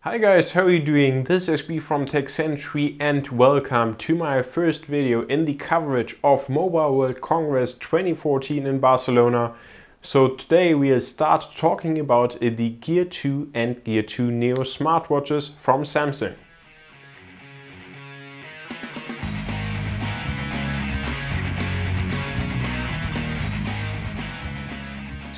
Hi guys, how are you doing? This is B from techcentury and welcome to my first video in the coverage of Mobile World Congress 2014 in Barcelona. So today we'll start talking about the Gear 2 and Gear 2 Neo smartwatches from Samsung.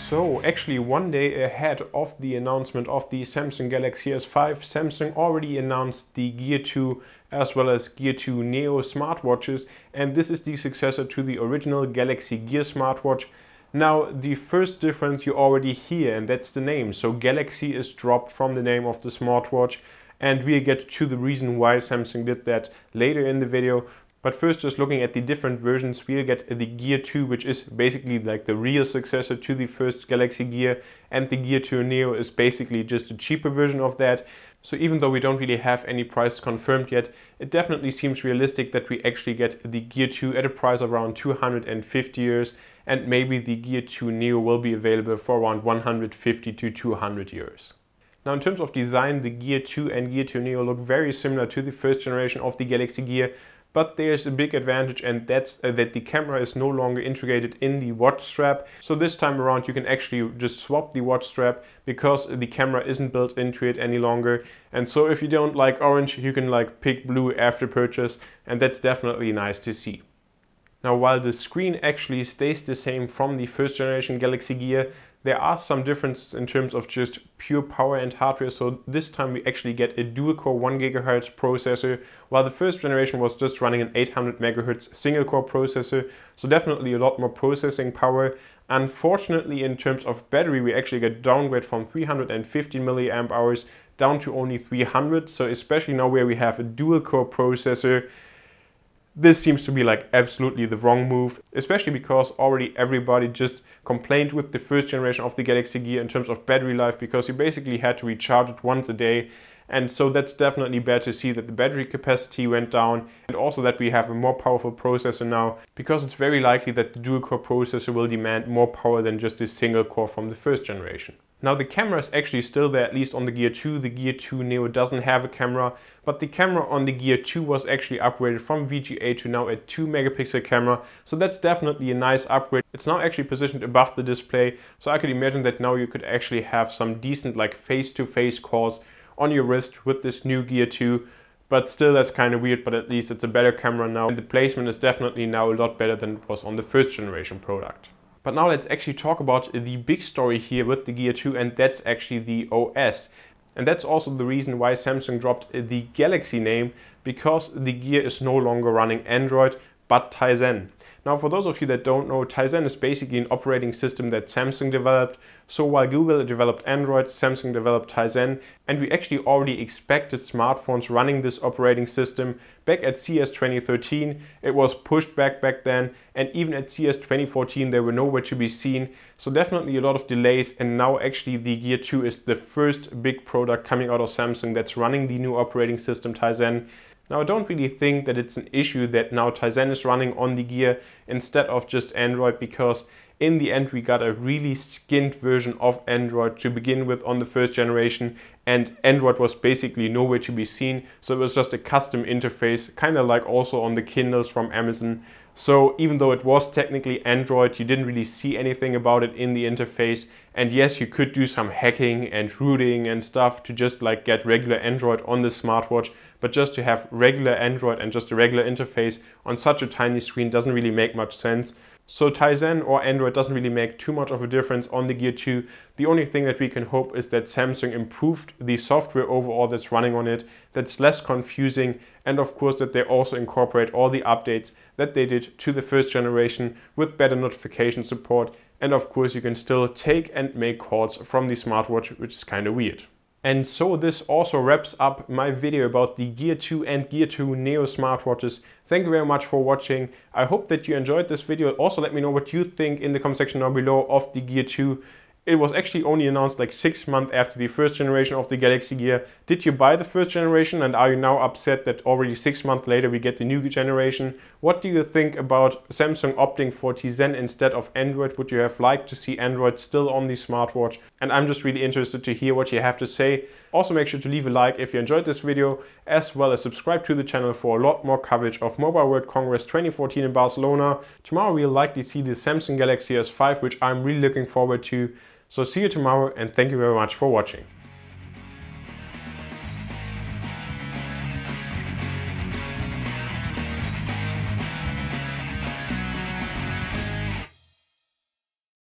So actually one day ahead of the announcement of the Samsung Galaxy S5, Samsung already announced the Gear 2 as well as Gear 2 Neo smartwatches, and this is the successor to the original Galaxy Gear smartwatch. Now the first difference you already hear, and that's the name. So Galaxy is dropped from the name of the smartwatch, and we'll get to the reason why Samsung did that later in the video. But first, just looking at the different versions, we'll get the Gear 2, which is basically like the real successor to the first Galaxy Gear, and the Gear 2 Neo is basically just a cheaper version of that. So even though we don't really have any price confirmed yet, it definitely seems realistic that we actually get the Gear 2 at a price of around 250 euros, and maybe the Gear 2 Neo will be available for around 150 to 200 euros. Now in terms of design, the Gear 2 and Gear 2 Neo look very similar to the first generation of the Galaxy Gear, but there's a big advantage, and that's that the camera is no longer integrated in the watch strap. So this time around you can actually just swap the watch strap because the camera isn't built into it any longer. And so if you don't like orange, you can like pick blue after purchase, and that's definitely nice to see. Now while the screen actually stays the same from the first generation Galaxy Gear, there are some differences in terms of just pure power and hardware. So this time we actually get a dual-core 1 GHz processor, while the first generation was just running an 800 MHz single-core processor. So definitely a lot more processing power. Unfortunately, in terms of battery, we actually get downgrade from 350 mAh down to only 300. So especially now where we have a dual-core processor, this seems to be like absolutely the wrong move, especially because already everybody just complained with the first generation of the Galaxy Gear in terms of battery life, because you basically had to recharge it once a day. And so that's definitely bad to see that the battery capacity went down, and also that we have a more powerful processor now, because it's very likely that the dual core processor will demand more power than just the single core from the first generation. Now the camera is actually still there, at least on the Gear 2. The Gear 2 Neo doesn't have a camera, but the camera on the Gear 2 was actually upgraded from VGA to now a 2 megapixel camera. So that's definitely a nice upgrade. It's now actually positioned above the display, so I could imagine that now you could actually have some decent like face-to-face calls on your wrist with this new Gear 2. But still, that's kind of weird, but at least it's a better camera now, and the placement is definitely now a lot better than it was on the first generation product. But now let's actually talk about the big story here with the Gear 2, and that's actually the OS. And that's also the reason why Samsung dropped the Galaxy name, because the Gear is no longer running Android but Tizen. Now for those of you that don't know, Tizen is basically an operating system that Samsung developed. So while Google developed Android, Samsung developed Tizen, and we actually already expected smartphones running this operating system. Back at CES 2013, it was pushed back then, and even at CES 2014 they were nowhere to be seen. So definitely a lot of delays, and now actually the Gear 2 is the first big product coming out of Samsung that's running the new operating system Tizen. Now I don't really think that it's an issue that now Tizen is running on the Gear instead of just Android, because in the end we got a really skinned version of Android to begin with on the first generation, and Android was basically nowhere to be seen. So it was just a custom interface, kind of like also on the Kindles from Amazon. So even though it was technically Android, you didn't really see anything about it in the interface. And yes, you could do some hacking and rooting and stuff to just like get regular Android on the smartwatch, but just to have regular Android and just a regular interface on such a tiny screen doesn't really make much sense. So Tizen or Android doesn't really make too much of a difference on the Gear 2. The only thing that we can hope is that Samsung improved the software overall that's running on it, that's less confusing, and of course that they also incorporate all the updates that they did to the first generation with better notification support. And of course you can still take and make calls from the smartwatch, which is kind of weird. And so this also wraps up my video about the Gear 2 and Gear 2 Neo smartwatches. Thank you very much for watching. I hope that you enjoyed this video. Also let me know what you think in the comment section down below of the Gear 2. It was actually only announced like 6 months after the first generation of the Galaxy Gear. Did you buy the first generation, and are you now upset that already 6 months later we get the new generation? What do you think about Samsung opting for Tizen instead of Android? Would you have liked to see Android still on the smartwatch? And I'm just really interested to hear what you have to say. Also make sure to leave a like if you enjoyed this video, as well as subscribe to the channel for a lot more coverage of Mobile World Congress 2014 in Barcelona. Tomorrow we'll likely see the Samsung Galaxy S5, which I'm really looking forward to. So see you tomorrow, and thank you very much for watching.